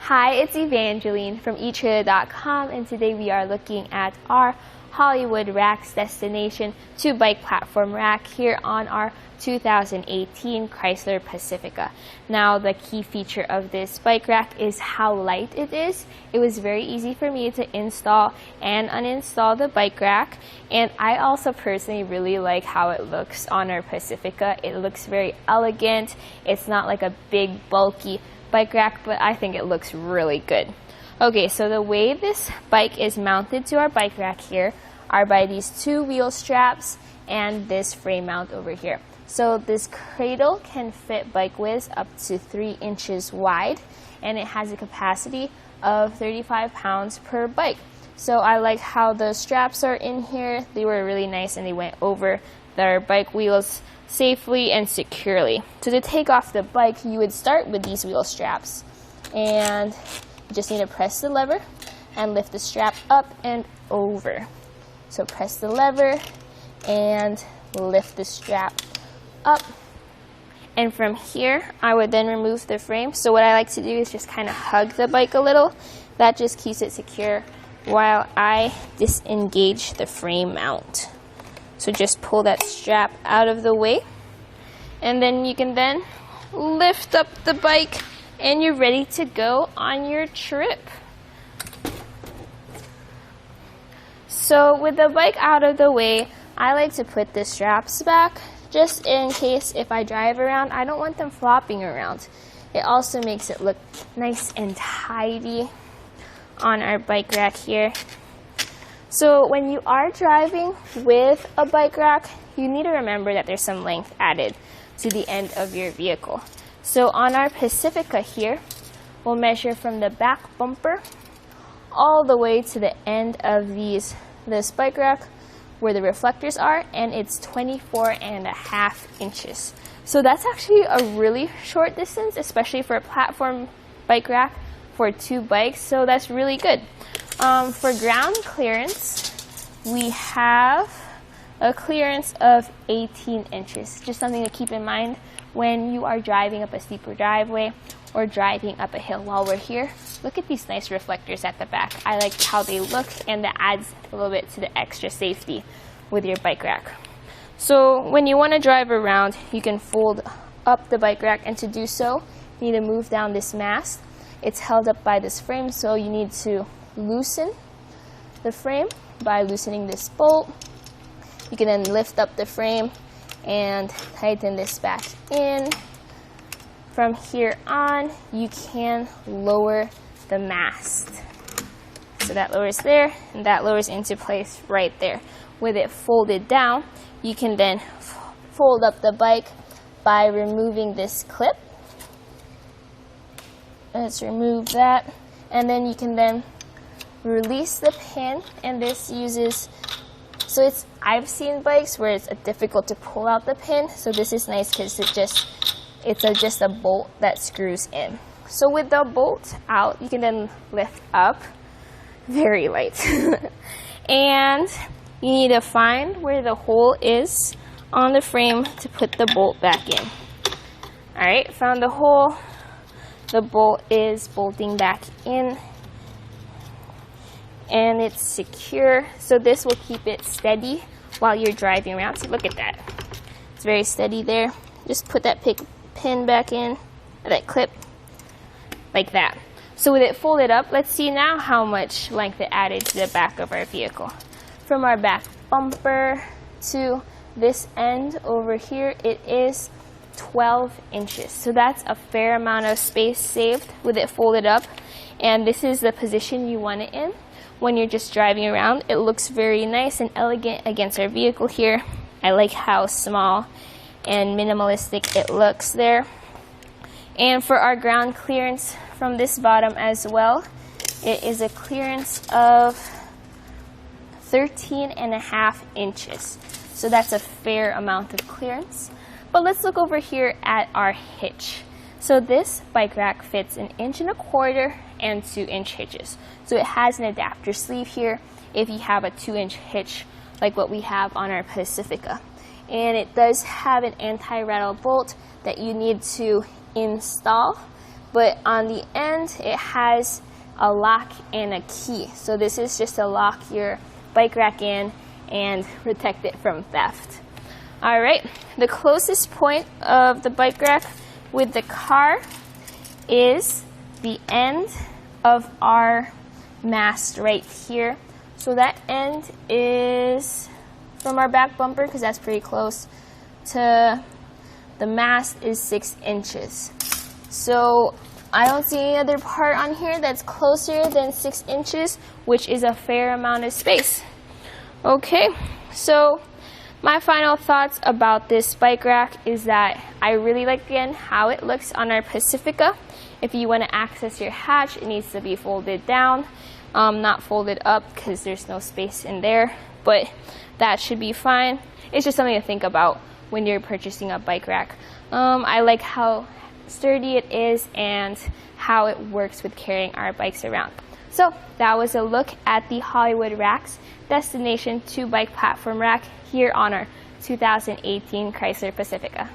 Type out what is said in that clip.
Hi, it's Evangeline from etrailer.com, and today we are looking at our Hollywood Racks Destination 2-bike platform rack here on our 2018 Chrysler Pacifica. Now, the key feature of this bike rack is how light it is. It was very easy for me to install and uninstall the bike rack, and I also personally really like how it looks on our Pacifica. It looks very elegant. It's not like a big bulky bike rack, but I think it looks really good. Okay, so the way this bike is mounted to our bike rack here are by these two wheel straps and this frame mount over here. So this cradle can fit bike widths up to 3 inches wide, and it has a capacity of 35 pounds per bike. So I like how the straps are in here. They were really nice and they went over their bike wheels safely and securely. So to take off the bike, you would start with these wheel straps, and you just need to press the lever and lift the strap up and over. So press the lever and lift the strap up, and from here I would then remove the frame. So what I like to do is just kind of hug the bike a little. That just keeps it secure while I disengage the frame mount. So just pull that strap out of the way, and then you can then lift up the bike and you're ready to go on your trip. So with the bike out of the way, I like to put the straps back just in case if I drive around, I don't want them flopping around. It also makes it look nice and tidy on our bike rack here. So when you are driving with a bike rack, you need to remember that there's some length added to the end of your vehicle. So on our Pacifica here, we'll measure from the back bumper all the way to the end of this bike rack where the reflectors are, and it's 24.5 inches. So that's actually a really short distance, especially for a platform bike rack for 2 bikes, so that's really good. For ground clearance, we have a clearance of 18 inches. Just something to keep in mind when you are driving up a steeper driveway or driving up a hill. While we're here, look at these nice reflectors at the back. I like how they look, and that adds a little bit to the extra safety with your bike rack. So when you want to drive around, you can fold up the bike rack, and to do so, you need to move down this mast. It's held up by this frame, so you need to loosen the frame by loosening this bolt. You can then lift up the frame and tighten this back in. From here on, you can lower the mast. So that lowers there, and that lowers into place right there. With it folded down, you can then fold up the bike by removing this clip. Let's remove that, and then you can then release the pin, and this uses, so I've seen bikes where it's difficult to pull out the pin, so this is nice because it's just a bolt that screws in. So with the bolt out, you can then lift up, very light, and you need to find where the hole is on the frame to put the bolt back in. Alright, found the hole. The bolt is bolting back in, and it's secure, so this will keep it steady while you're driving around. So look at that, it's very steady there. Just put that pin back in, that clip, like that. So with it folded up, let's see now how much length it added to the back of our vehicle. From our back bumper to this end over here, it is 12 inches. So that's a fair amount of space saved with it folded up, and this is the position you want it in when you're just driving around. It looks very nice and elegant against our vehicle here. I like how small and minimalistic it looks there. And for our ground clearance from this bottom as well, it is a clearance of 13.5 inches. So that's a fair amount of clearance. But let's look over here at our hitch. So this bike rack fits 1.25 inches and 2-inch hitches. So it has an adapter sleeve here if you have a 2-inch hitch like what we have on our Pacifica. And it does have an anti-rattle bolt that you need to install but on the end it has a lock and a key. So this is just to lock your bike rack in and protect it from theft. All right, the closest point of the bike rack with the car is the end of our mast right here. So that end is from our back bumper, because that's pretty close, to the mast is 6 inches. So I don't see any other part on here that's closer than 6 inches, which is a fair amount of space. Okay, so my final thoughts about this bike rack is that I really like, again, how it looks on our Pacifica. If you want to access your hatch, it needs to be folded down, not folded up, because there's no space in there, but that should be fine. It's just something to think about when you're purchasing a bike rack. I like how sturdy it is and how it works with carrying our bikes around. So that was a look at the Hollywood Racks Destination 2 Bike Platform Rack here on our 2018 Chrysler Pacifica.